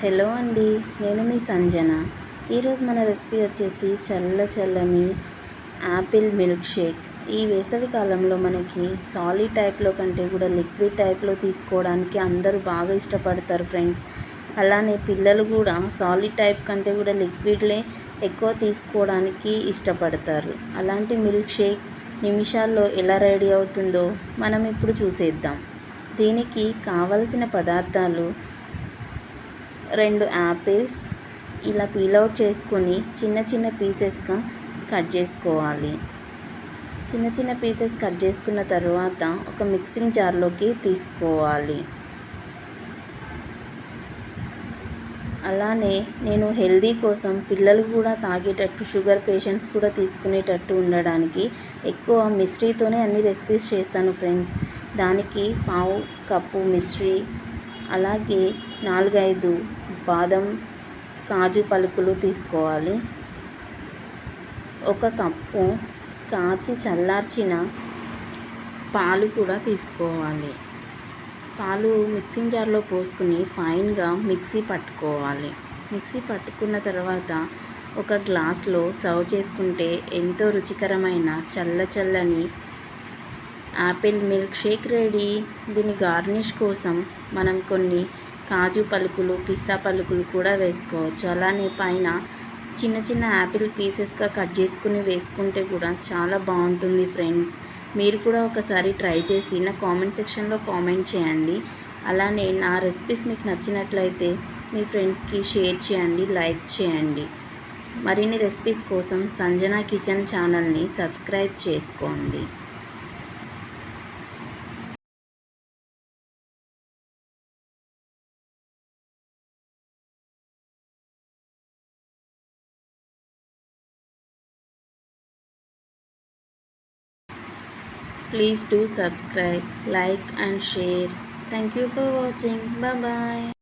Hello అండి, నేను మీ సంజన. ఈరోజు మన రెసిపీ వచ్చేసి చల్లని యాపిల్ మిల్క్ షేక్. ఈ వేసవి కాలంలో మనకి సాలిడ్ టైప్లో కంటే కూడా లిక్విడ్ టైప్లో తీసుకోవడానికి అందరూ బాగా ఇష్టపడతారు ఫ్రెండ్స్. అలానే పిల్లలు కూడా సాలిడ్ టైప్ కంటే కూడా లిక్విడ్లే ఎక్కువ తీసుకోవడానికి ఇష్టపడతారు. అలాంటి మిల్క్ షేక్ నిమిషాల్లో ఎలా రెడీ అవుతుందో మనం ఇప్పుడు చూసేద్దాం. దీనికి కావలసిన పదార్థాలు: 2 యాపిల్స్ ఇలా పీల్ అవుట్ చేసుకొని చిన్న పీసెస్గా కట్ చేసుకోవాలి. చిన్న పీసెస్ కట్ చేసుకున్న తర్వాత ఒక మిక్సింగ్ జార్లోకి తీసుకోవాలి. అలానే నేను హెల్దీ కోసం పిల్లలు కూడా తాగేటట్టు, షుగర్ పేషెంట్స్ కూడా తీసుకునేటట్టు ఉండడానికి ఎక్కువ మిశ్రీతోనే అన్ని రెసిపీస్ చేస్తాను ఫ్రెండ్స్. దానికి పావు కప్పు మిశ్రీ, అలాగే 4-5 బాదం కాజు పలుకులు తీసుకోవాలి. 1 కప్పు కాచి చల్లార్చిన పాలు కూడా తీసుకోవాలి. పాలు మిక్సింగ్ జార్లో పోసుకుని ఫైన్గా మిక్సీ పట్టుకోవాలి. మిక్సీ పట్టుకున్న తర్వాత ఒక గ్లాస్లో సర్వ్ చేసుకుంటే ఎంతో రుచికరమైన చల్లని యాపిల్ మిల్క్ షేక్ రెడీ. దీని గార్నిష్ కోసం మనం కొన్ని కాజు పలుకులు, పిస్తా పలుకులు కూడా వేసుకోవచ్చు. అలానే పైన చిన్న యాపిల్ పీసెస్గా కట్ చేసుకుని వేసుకుంటే కూడా చాలా బాగుంటుంది ఫ్రెండ్స్. మీరు కూడా ఒకసారి ట్రై చేసి నా కామెంట్ సెక్షన్లో కామెంట్ చేయండి. అలానే నా రెసిపీస్ మీకు నచ్చినట్లయితే మీ ఫ్రెండ్స్కి షేర్ చేయండి, లైక్ చేయండి. మరిన్ని రెసిపీస్ కోసం సంజన కిచెన్ ఛానల్ని సబ్స్క్రైబ్ చేసుకోండి. Please do subscribe, like and share. Thank you for watching. Bye bye.